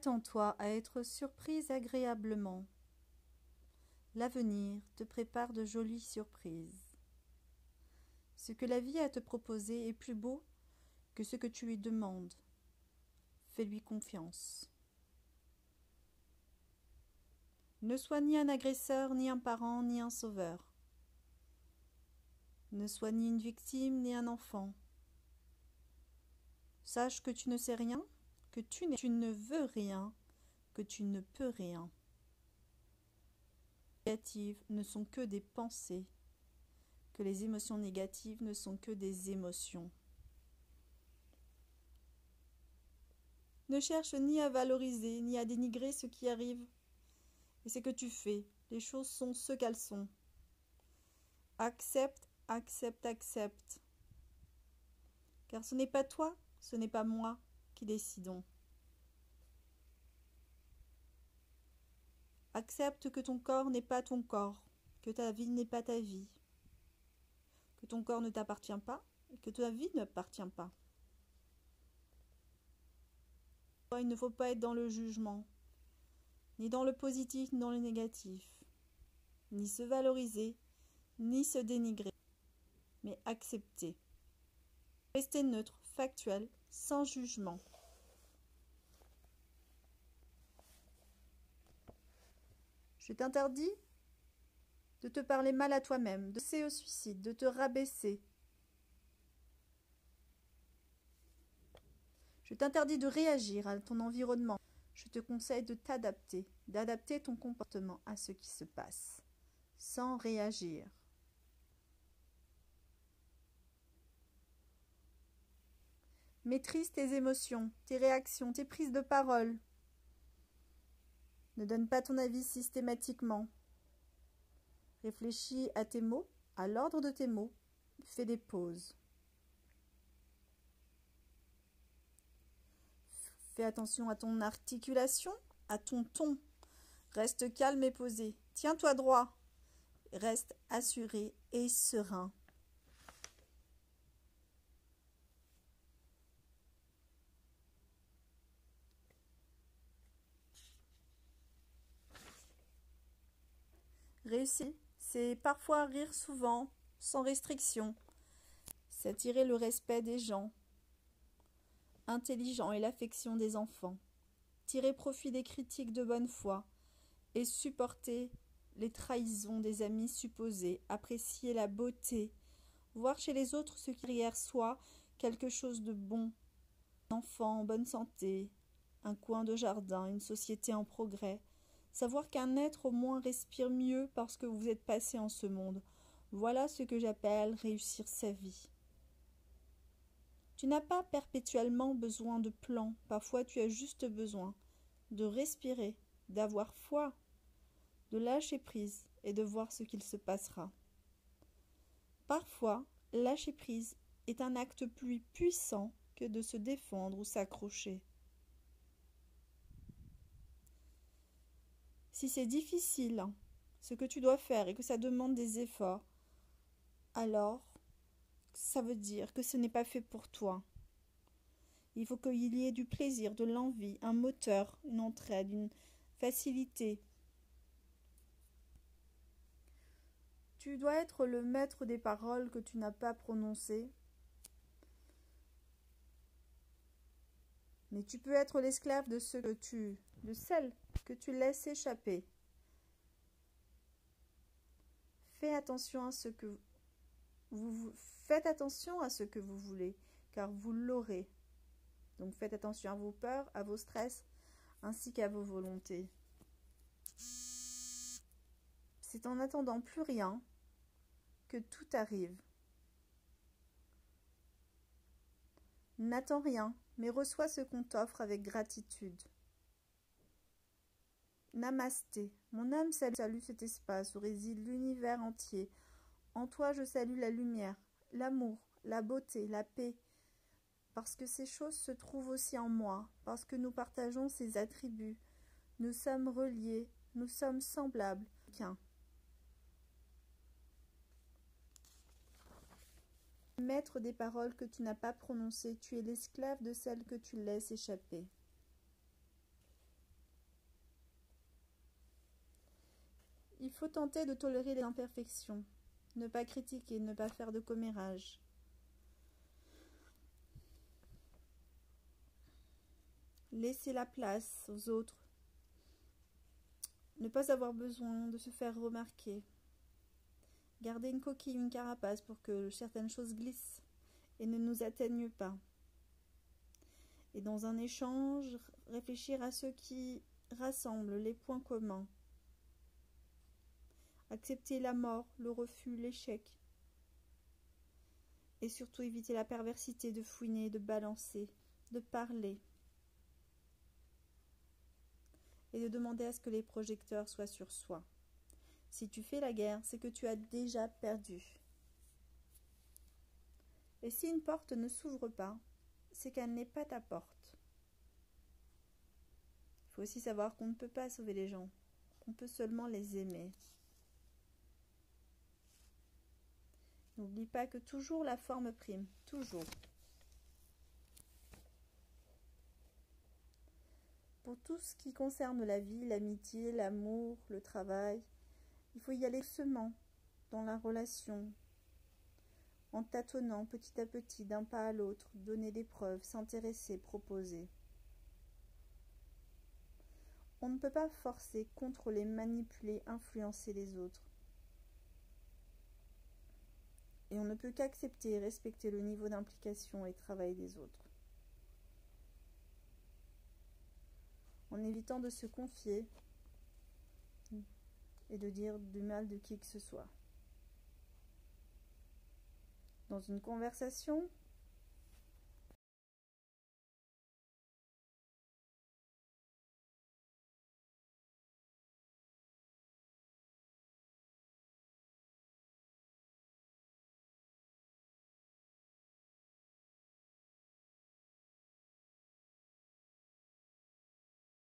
Attends-toi à être surprise agréablement. L'avenir te prépare de jolies surprises. Ce que la vie a à te proposer est plus beau que ce que tu lui demandes. Fais-lui confiance. Ne sois ni un agresseur, ni un parent, ni un sauveur. Ne sois ni une victime, ni un enfant. Sache que tu ne sais rien, que tu ne veux rien, que tu ne peux rien. Les négatives ne sont que des pensées, que les émotions négatives ne sont que des émotions. Ne cherche ni à valoriser, ni à dénigrer ce qui arrive et ce que tu fais. Les choses sont ce qu'elles sont. Accepte, accepte, accepte. Car ce n'est pas toi, ce n'est pas moi qui décidons. Accepte que ton corps n'est pas ton corps, que ta vie n'est pas ta vie, que ton corps ne t'appartient pas et que ta vie ne t'appartient pas. Il ne faut pas être dans le jugement, ni dans le positif, ni dans le négatif, ni se valoriser, ni se dénigrer, mais accepter. Rester neutre, factuel, sans jugement. Je t'interdis de te parler mal à toi-même, de penser au suicide, de te rabaisser. Je t'interdis de réagir à ton environnement. Je te conseille de t'adapter, d'adapter ton comportement à ce qui se passe, sans réagir. Maîtrise tes émotions, tes réactions, tes prises de parole. Ne donne pas ton avis systématiquement. Réfléchis à tes mots, à l'ordre de tes mots. Fais des pauses. Fais attention à ton articulation, à ton ton. Reste calme et posé. Tiens-toi droit. Reste assuré et serein. Réussir, c'est parfois rire souvent, sans restriction. C'est attirer le respect des gens, intelligents et l'affection des enfants. Tirer profit des critiques de bonne foi et supporter les trahisons des amis supposés. Apprécier la beauté, voir chez les autres ce qui derrière soi quelque chose de bon. Un enfant en bonne santé, un coin de jardin, une société en progrès. Savoir qu'un être au moins respire mieux parce que vous êtes passé en ce monde. Voilà ce que j'appelle réussir sa vie. Tu n'as pas perpétuellement besoin de plans. Parfois tu as juste besoin de respirer, d'avoir foi, de lâcher prise et de voir ce qu'il se passera. Parfois, lâcher prise est un acte plus puissant que de se défendre ou s'accrocher. Si c'est difficile, ce que tu dois faire et que ça demande des efforts, alors ça veut dire que ce n'est pas fait pour toi. Il faut qu'il y ait du plaisir, de l'envie, un moteur, une entraide, une facilité. Tu dois être le maître des paroles que tu n'as pas prononcées, mais tu peux être l'esclave de celles que tu laisses échapper. Faites attention à ce que vous voulez, car vous l'aurez. Donc faites attention à vos peurs, à vos stress, ainsi qu'à vos volontés. C'est en n'attendant plus rien que tout arrive. N'attends rien, mais reçois ce qu'on t'offre avec gratitude. Namasté. Mon âme salue cet espace où réside l'univers entier. En toi, je salue la lumière, l'amour, la beauté, la paix. Parce que ces choses se trouvent aussi en moi, parce que nous partageons ces attributs. Nous sommes reliés, nous sommes semblables. Maître des paroles que tu n'as pas prononcées, tu es l'esclave de celles que tu laisses échapper. Il faut tenter de tolérer les imperfections, ne pas critiquer, ne pas faire de commérage. Laisser la place aux autres, ne pas avoir besoin de se faire remarquer. Garder une coquille, une carapace pour que certaines choses glissent et ne nous atteignent pas. Et dans un échange, réfléchir à ce qui rassemble, les points communs. Accepter la mort, le refus, l'échec. Et surtout éviter la perversité de fouiner, de balancer, de parler. Et de demander à ce que les projecteurs soient sur soi. Si tu fais la guerre, c'est que tu as déjà perdu. Et si une porte ne s'ouvre pas, c'est qu'elle n'est pas ta porte. Il faut aussi savoir qu'on ne peut pas sauver les gens, qu'on peut seulement les aimer. N'oublie pas que toujours la forme prime, toujours. Pour tout ce qui concerne la vie, l'amitié, l'amour, le travail, il faut y aller doucement dans la relation, en tâtonnant petit à petit d'un pas à l'autre, donner des preuves, s'intéresser, proposer. On ne peut pas forcer, contrôler, manipuler, influencer les autres. Et on ne peut qu'accepter et respecter le niveau d'implication et de travail des autres. En évitant de se confier et de dire du mal de qui que ce soit. Dans une conversation,